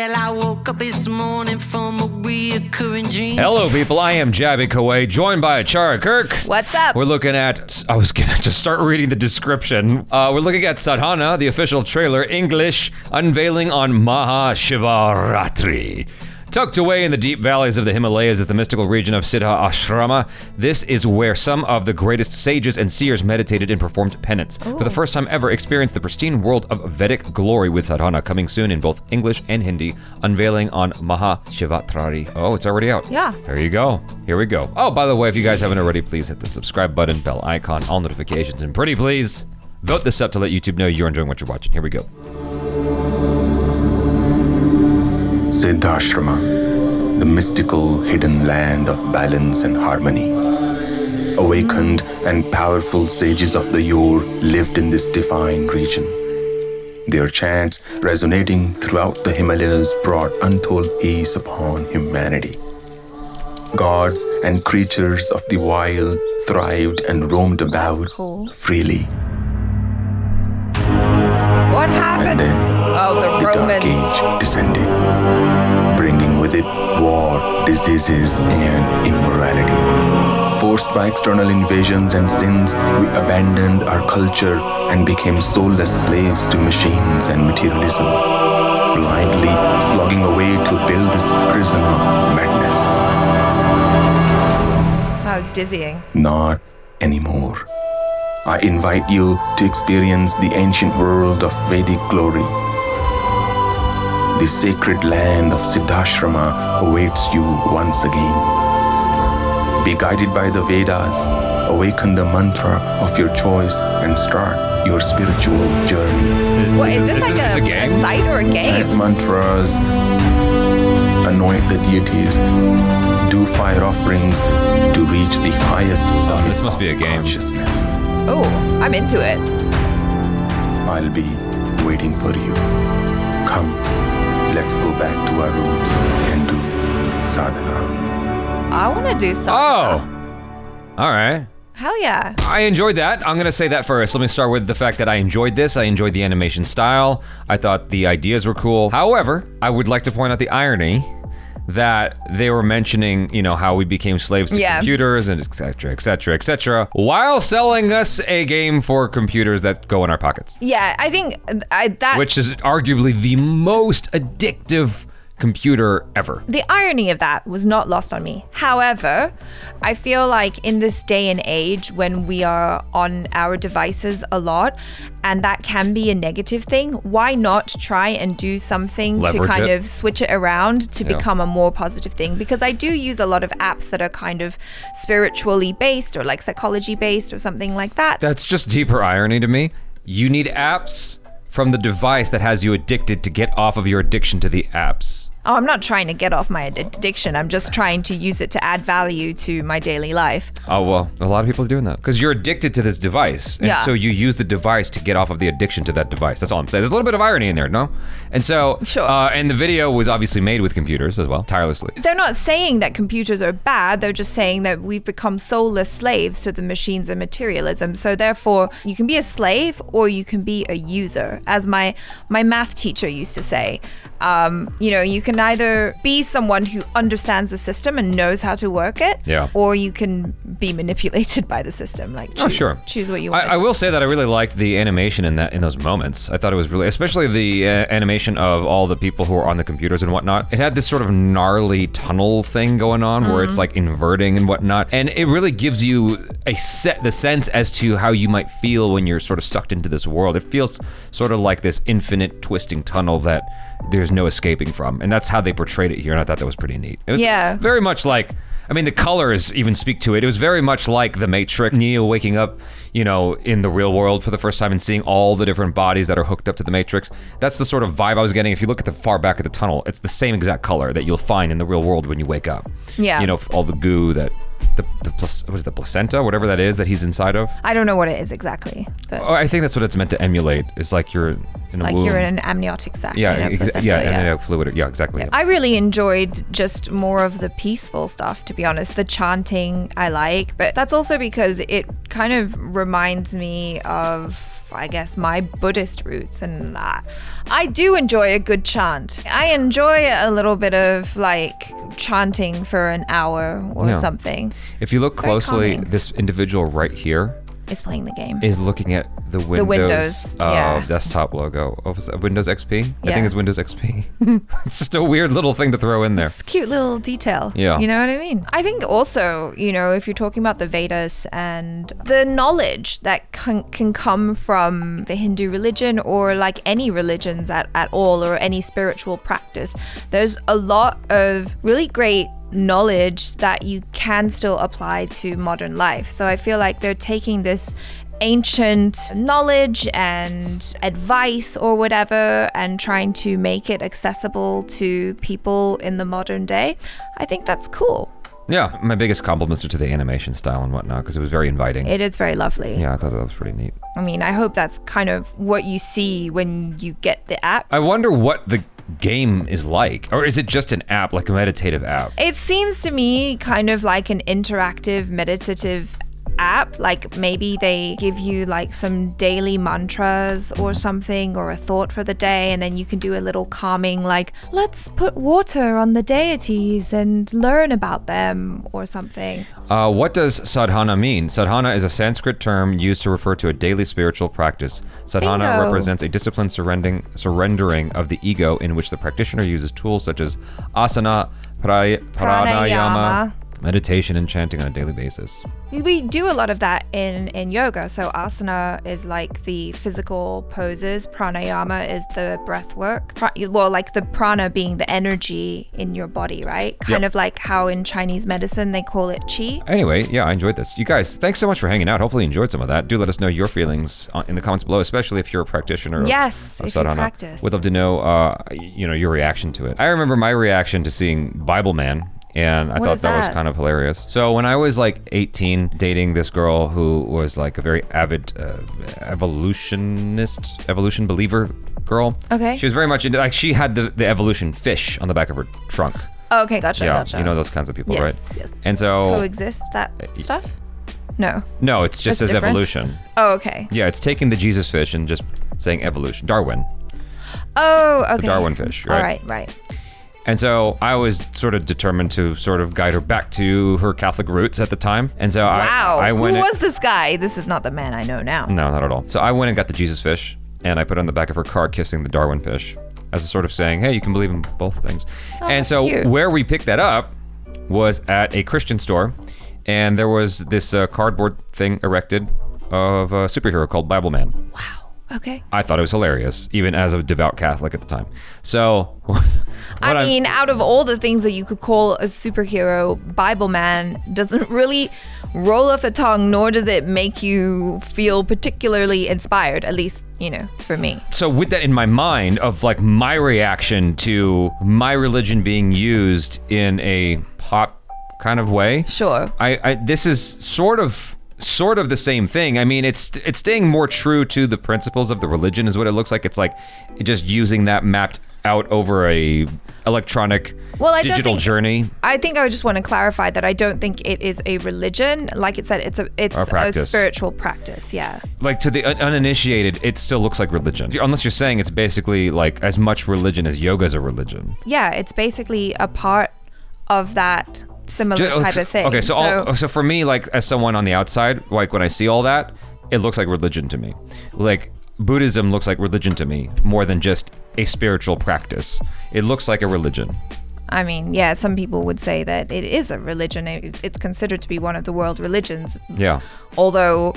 Well, I woke up this morning from a reoccurring dream. Hello, people. I am Jaby KOAY, joined by ACHARA KIRK. What's up? We're looking at... I was going to just start reading the description. We're looking at SADHANA, the official trailer, English, unveiling on Maha Shivaratri. Tucked away in the deep valleys of the Himalayas is the mystical region of Siddha Ashrama. This is where some of the greatest sages and seers meditated and performed penance. Ooh. For the first time ever, experience the pristine world of Vedic glory with Sadhana, coming soon in both English and Hindi, unveiling on Maha Shivaratri. Oh, it's already out. Yeah. There you go. Here we go. Oh, by the way, if you guys haven't already, please hit the subscribe button, bell icon, all notifications, and pretty please, vote this up to let YouTube know you're enjoying what you're watching. Here we go. Siddhashrama, the mystical hidden land of balance and harmony. Awakened and powerful sages of the yore lived in this divine region. Their chants resonating throughout the Himalayas brought untold peace upon humanity. Gods and creatures of the wild thrived and roamed about freely. What happened? And then the Dark Age descended, bringing with it war, diseases, and immorality. Forced by external invasions and sins, we abandoned our culture and became soulless slaves to machines and materialism, blindly slogging away to build this prison of madness. That was dizzying. Not anymore. I invite you to experience the ancient world of Vedic glory. The sacred land of Siddhashrama awaits you once again. Be guided by the Vedas, awaken the mantra of your choice, and start your spiritual journey. What, is this like a site or a game? Chant mantras, anoint the deities, do fire offerings to reach the highest summit. This must be a game. Consciousness. Oh, I'm into it. I'll be waiting for you. Come, let's go back to our roots and do sadhana. I want to do sadhana. Oh, all right. Hell yeah. I enjoyed that. I'm gonna say that first. Let me start with the fact that I enjoyed this. I enjoyed the animation style. I thought the ideas were cool. However, I would like to point out the irony that they were mentioning, you know, how we became slaves to computers and et cetera, while selling us a game for computers that go in our pockets. Yeah, I think that... Which is arguably the most addictive computer ever. The irony of that was not lost on me. However, I feel like in this day and age when we are on our devices a lot, and that can be a negative thing, why not try and do something to kind of switch it around to become a more positive thing? Because I do use a lot of apps that are kind of spiritually based or like psychology based or something like that. That's just deeper irony to me. You need apps from the device that has you addicted to get off of your addiction to the apps. Oh, I'm not trying to get off my addiction. I'm just trying to use it to add value to my daily life. Oh, well, a lot of people are doing that. Because you're addicted to this device. And so you use the device to get off of the addiction to that device. That's all I'm saying. There's a little bit of irony in there, no? And so, and the video was obviously made with computers as well, tirelessly. They're not saying that computers are bad. They're just saying that we've become soulless slaves to the machines and materialism. So therefore, you can be a slave or you can be a user. As my math teacher used to say, you know, you can either be someone who understands the system and knows how to work it, or you can be manipulated by the system. Like, choose what you want. I will say that I really liked the animation in those moments. I thought it was really, especially the animation of all the people who are on the computers and whatnot. It had this sort of gnarly tunnel thing going on where it's like inverting and whatnot, and it really gives you the sense as to how you might feel when you're sort of sucked into this world. It feels sort of like this infinite twisting tunnel that there's no escaping from, and that's how they portrayed it here, and I thought that was pretty neat. It was very much like, I mean, the colors even speak to it. It was very much like The Matrix, Neo waking up, you know, in the real world for the first time and seeing all the different bodies that are hooked up to the Matrix. That's the sort of vibe I was getting. If you look at the far back of the tunnel, it's the same exact color that you'll find in the real world when you wake up. Yeah. You know, all the goo that, what is the placenta, whatever that is that he's inside of? I don't know what it is exactly. But I think that's what it's meant to emulate. It's like you're in a like womb. You're in an amniotic sac. Yeah, amniotic fluid. Yeah, exactly. I really enjoyed just more of the peaceful stuff, to be honest. The chanting I like, but that's also because it kind of reminds me of I guess, my Buddhist roots, and I do enjoy a good chant. I enjoy a little bit of like chanting for an hour or something. If you look It's very closely, calming. this individual right here Is playing the game. is looking at the Windows, yeah. desktop logo. Oh, was that Windows XP? I Yeah. think it's Windows XP. It's just a weird little thing to throw in there. It's a cute little detail. Yeah. You know what I mean? I think also, you know, if you're talking about the Vedas and the knowledge that can come from the Hindu religion or like any religions at all or any spiritual practice, there's a lot of really great knowledge that you can still apply to modern life. So I feel like they're taking this ancient knowledge and advice or whatever and trying to make it accessible to people in the modern day. I think that's cool. Yeah, my biggest compliments are to the animation style and whatnot because it was very inviting. It is very lovely. Yeah, I thought that was pretty neat. I mean, I hope that's kind of what you see when you get the app. I wonder what the game is like, or is it just an app, like a meditative app? It seems to me kind of like an interactive meditative app. Like maybe they give you like some daily mantras or something or a thought for the day, and then you can do a little calming like, let's put water on the deities and learn about them or something. What does sadhana mean? Sadhana is a Sanskrit term used to refer to a daily spiritual practice. Sadhana Bingo. represents a disciplined surrendering of the ego in which the practitioner uses tools such as asana, pranayama, meditation, and chanting on a daily basis. We do a lot of that in yoga. So asana is like the physical poses. Pranayama is the breath work. Well, like the prana being the energy in your body, right? Kind Yep. of like how in Chinese medicine they call it qi. Anyway, yeah, I enjoyed this. You guys, thanks so much for hanging out. Hopefully you enjoyed some of that. Do let us know your feelings in the comments below, especially if you're a practitioner of, Yes, of if you sadhana. practice. We'd love to know, your reaction to it. I remember my reaction to seeing Bible Man. And I What thought is that was that? kind of hilarious. So when I was like 18, dating this girl who was like a very avid evolution believer girl. Okay. She was very much into, like, she had the evolution fish on the back of her trunk. Oh, okay, gotcha, Yeah, gotcha. you know those kinds of people, Yes, right? yes. And so, Coexist that stuff? No. no, it's just That's as different? evolution. Oh, okay. Yeah, it's taking the Jesus fish and just saying evolution. Darwin. Oh, okay. The Darwin fish, right? Right. And so I was sort of determined to sort of guide her back to her Catholic roots at the time. And so Wow. I went. Who was this guy? This is not the man I know now. No, not at all. So I went and got the Jesus fish, and I put it on the back of her car kissing the Darwin fish as a sort of saying, hey, you can believe in both things. And that's so cute. where we picked that up was at a Christian store, and there was this cardboard thing erected of a superhero called Bible Man. Wow. Okay. I thought it was hilarious, even as a devout Catholic at the time. So, I mean, out of all the things that you could call a superhero, Bible Man doesn't really roll off the tongue, nor does it make you feel particularly inspired, at least, for me. So with that in my mind of like my reaction to my religion being used in a pop kind of way, Sure. I this is sort of the same thing. I mean, it's staying more true to the principles of the religion is what it looks like. It's like just using that mapped out over a electronic digital journey. I think I just want to clarify that I don't think it is a religion. Like it said, it's a practice. spiritual practice. Yeah. Like to the uninitiated, it still looks like religion. Unless you're saying it's basically like as much religion as yoga is a religion. Yeah, it's basically a part of that similar type of thing. Okay, so for me, like as someone on the outside, like when I see all that, it looks like religion to me. Like Buddhism looks like religion to me more than just a spiritual practice. It looks like a religion. I mean, yeah, some people would say that it is a religion. It's considered to be one of the world religions. Yeah. Although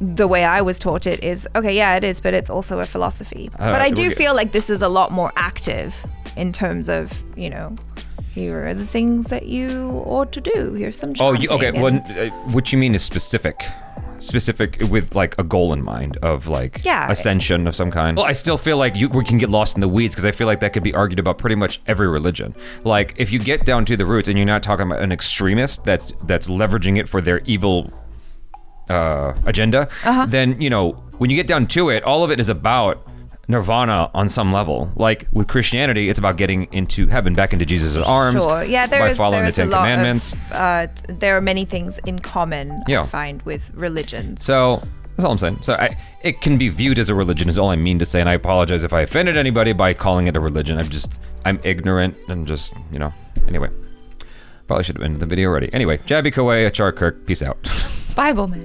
the way I was taught it is, okay, yeah, it is, but it's also a philosophy. But I do feel like this is a lot more active in terms of, here are the things that you ought to do. Here's some chanting. Okay. What you mean is specific with like a goal in mind of like ascension of some kind. Well, I still feel like we can get lost in the weeds because I feel like that could be argued about pretty much every religion. Like if you get down to the roots and you're not talking about an extremist that's leveraging it for their evil agenda, then when you get down to it, all of it is about nirvana on some level. Like with Christianity, it's about getting into heaven, back into Jesus' arms. Sure. Yeah, by following the Ten Commandments. There are many things in common, Yeah. I find, with religions. So That's all I'm saying. So it can be viewed as a religion is all I mean to say, and I apologize if I offended anybody by calling it a religion. I'm ignorant and just, anyway. Probably should have ended the video already. Anyway, Jaby KOAY, ACHARA KIRK, peace out. Bible man.